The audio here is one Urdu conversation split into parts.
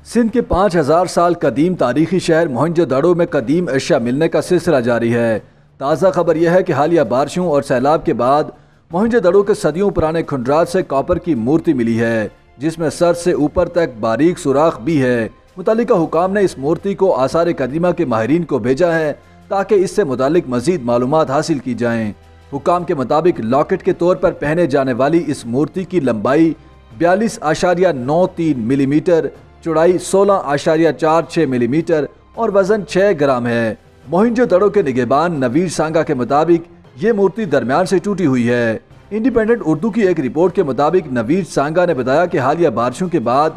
سندھ کے 5000 سال قدیم تاریخی شہر موہنجو دڑو میں قدیم اشیاء ملنے کا سلسلہ جاری ہے۔ تازہ خبر یہ ہے کہ حالیہ بارشوں اور سیلاب کے بعد موہنجو دڑو کے صدیوں پرانے کھنڈرات سے کاپر کی مورتی ملی ہے، جس میں سر سے اوپر تک باریک سوراخ بھی ہے۔ متعلقہ حکام نے اس مورتی کو آثار قدیمہ کے ماہرین کو بھیجا ہے تاکہ اس سے متعلق مزید معلومات حاصل کی جائیں۔ حکام کے مطابق لاکٹ کے طور پر پہنے جانے والی اس مورتی کی لمبائی 42.93 ملی میٹر، چوڑائی 16.46 ملی میٹر اور وزن 6 گرام ہے۔ موہنجو دڑو کے نگہبان نوید سانگا کے مطابق یہ مورتی درمیان سے ٹوٹی ہوئی ہے۔ انڈیپینڈنٹ اردو کی ایک رپورٹ کے مطابق نوید سانگا نے بتایا کہ حالیہ بارشوں کے بعد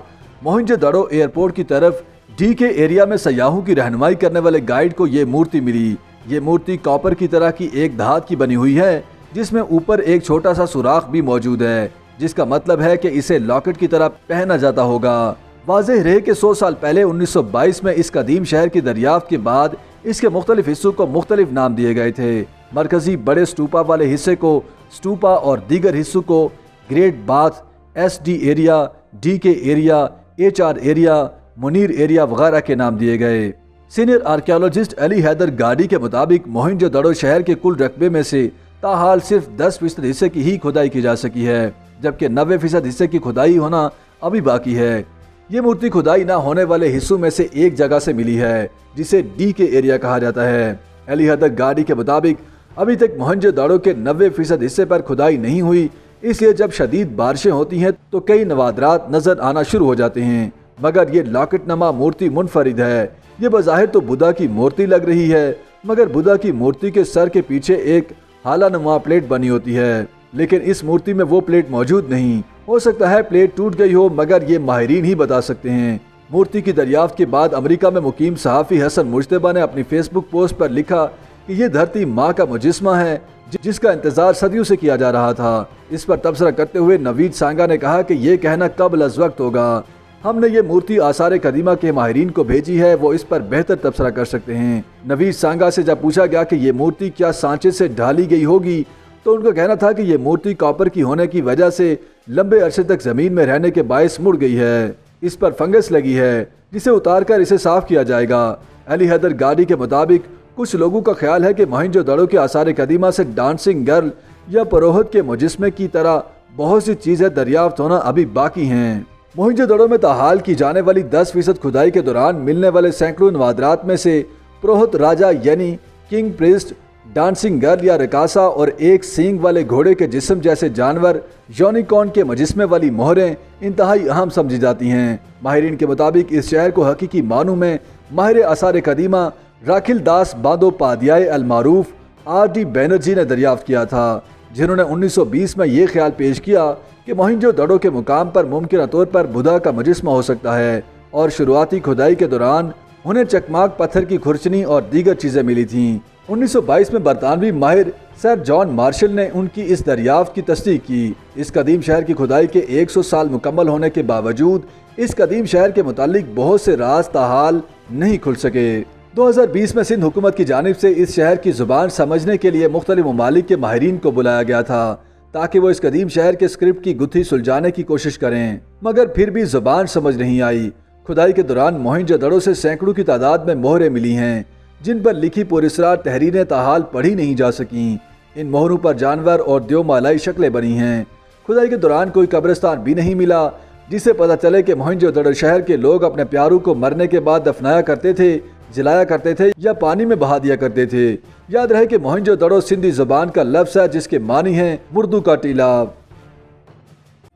موہنجو دڑو ایئرپورٹ کی طرف ڈی کے ایریا میں سیاحوں کی رہنمائی کرنے والے گائیڈ کو یہ مورتی ملی۔ یہ مورتی کاپر کی طرح کی ایک دھات کی بنی ہوئی ہے، جس میں اوپر ایک چھوٹا سا سوراخ بھی موجود ہے، جس کا مطلب ہے کہ اسے لاکٹ کی طرح پہنا جاتا ہوگا۔ واضح رہے کہ 100 سال پہلے 1922 میں اس قدیم شہر کی دریافت کے بعد اس کے مختلف حصوں کو مختلف نام دیے گئے تھے۔ مرکزی بڑے سٹوپا والے حصے کو سٹوپا اور دیگر حصوں کو Great Bath, S D area, D K area, H R area, Muneer area وغیرہ کے نام دیے گئے۔ سینئر آرکیالوجسٹ علی حیدر گاڑی کے مطابق موہنجو دڑو شہر کے کل رقبے میں سے تاحال صرف 10% حصے کی ہی کھدائی کی جا سکی ہے، جبکہ 90% حصے کی کھدائی ہونا ابھی باقی ہے۔ یہ مورتی کھدائی نہ ہونے والے حصوں میں سے ایک جگہ سے ملی ہے، جسے ڈی کے ایریا کہا جاتا ہے۔ علی حیدر گاڑی کے مطابق ابھی تک موہنجو دڑو کے 90% حصے پر کھدائی نہیں ہوئی، اس لیے جب شدید بارشیں ہوتی ہیں تو کئی نوادرات نظر آنا شروع ہو جاتے ہیں، مگر یہ لاکٹ نما مورتی منفرد ہے۔ یہ بظاہر تو بدھا کی مورتی لگ رہی ہے، مگر بدھا کی مورتی کے سر کے پیچھے ایک ہالہ نما پلیٹ بنی ہوتی ہے، لیکن اس مورتی میں وہ پلیٹ موجود نہیں۔ ہو سکتا ہے پلیٹ ٹوٹ گئی ہو، مگر یہ ماہرین ہی بتا سکتے ہیں۔ مورتی کی دریافت کے بعد امریکہ میں مقیم صحافی حسن مجتبیٰ نے اپنی فیس بک پوسٹ پر لکھا کہ یہ دھرتی ماں کا مجسمہ ہے جس کا انتظار صدیوں سے کیا جا رہا تھا۔ اس پر تبصرہ کرتے ہوئے نوید سانگا نے کہا کہ یہ کہنا قبل از وقت ہوگا۔ ہم نے یہ مورتی آثار قدیمہ کے ماہرین کو بھیجی ہے، وہ اس پر بہتر تبصرہ کر سکتے ہیں۔ نوید سانگا سے جب پوچھا گیا کہ یہ مورتی کیا سانچے سے ڈھالی گئی ہوگی تو ان کا کہنا تھا کہ یہ مورتی کاپر کی ہونے کی وجہ سے لمبے عرصے تک زمین میں رہنے کے باعث مڑ گئی ہے۔ اس پر فنگس لگی ہے جسے اتار کر اسے صاف کیا جائے گا۔ علی حیدر گاڑی کے مطابق کچھ لوگوں کا خیال ہے کہ موہنجو دڑو کے آثار قدیمہ سے ڈانسنگ گرل یا پروہت کے مجسمے کی طرح بہت سی چیزیں دریافت ہونا ابھی باقی ہیں۔ موہنجو دڑو میں تاحال کی جانے والی 10% کھدائی کے دوران ملنے والے سینکڑوں نوادرات میں سے پروہت راجہ یعنی کنگ پریسٹ، ڈانسنگ گرل یا رقاصہ اور ایک سینگ والے گھوڑے کے جسم جیسے جانور یونیکارن کے مجسمے والی مہریں انتہائی اہم سمجھی جاتی ہیں۔ ماہرین کے مطابق اس شہر کو حقیقی معنوں میں ماہر آثار قدیمہ راکھل داس باندوپادھیائے المعروف آر ڈی بینرجی نے دریافت کیا تھا، جنہوں نے 1920 میں یہ خیال پیش کیا کہ موہنجو دڑو کے مقام پر ممکنہ طور پر بدھا کا مجسمہ ہو سکتا ہے، اور شروعاتی کھدائی کے دوران انہیں چکماک پتھر کی کھرچنی اور دیگر چیزیں ملی تھیں۔ 1922 میں برطانوی ماہر سر جان مارشل نے ان کی اس دریافت کی تصدیق کی۔ اس قدیم شہر کی کھدائی کے 100 سال مکمل ہونے کے باوجود اس قدیم شہر کے متعلق بہت سے راز تاحال نہیں کھل سکے۔ 2020 میں سندھ حکومت کی جانب سے اس شہر کی زبان سمجھنے کے لیے مختلف ممالک کے ماہرین کو بلایا گیا تھا تاکہ وہ اس قدیم شہر کے اسکرپٹ کی گتھی سلجھانے کی کوشش کریں، مگر پھر بھی زبان سمجھ نہیں آئی۔ کھدائی کے دوران موہنجو دڑو سے سینکڑوں کی تعداد میں مہریں ملی ہیں جن پر لکھی پراسرار تحریریں تاحال پڑھی نہیں جا سکیں۔ ان مہروں پر جانور اور دیومالائی شکلیں بنی ہیں۔ کھدائی کے دوران کوئی قبرستان بھی نہیں ملا جس سے پتہ چلے کہ موہنجو دڑو شہر کے لوگ اپنے پیاروں کو مرنے کے بعد دفنایا کرتے تھے، جلایا کرتے تھے یا پانی میں بہا دیا کرتے تھے۔ یاد رہے کہ موہنجو دڑو سندھی زبان کا لفظ ہے جس کے معنی ہیں مردو کا ٹیلا۔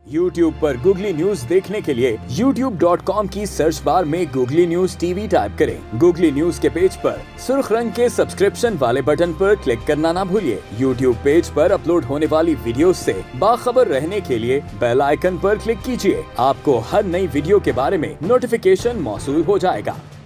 YouTube پر گوگلی نیوز دیکھنے کے لیے youtube.com کی سرچ بار میں googly news T V type کریں۔ گوگلی نیوز کے پیج پر سرخ رنگ کے سبسکرپشن والے بٹن پر کلک کرنا نہ بھولیے۔ YouTube پیج پر اپلوڈ ہونے والی ویڈیوز سے باخبر رہنے کے لیے بیل آئیکن پر کلک کیجیے۔ آپ کو ہر نئی ویڈیو کے بارے میں نوٹیفیکیشن موصول ہو جائے گا۔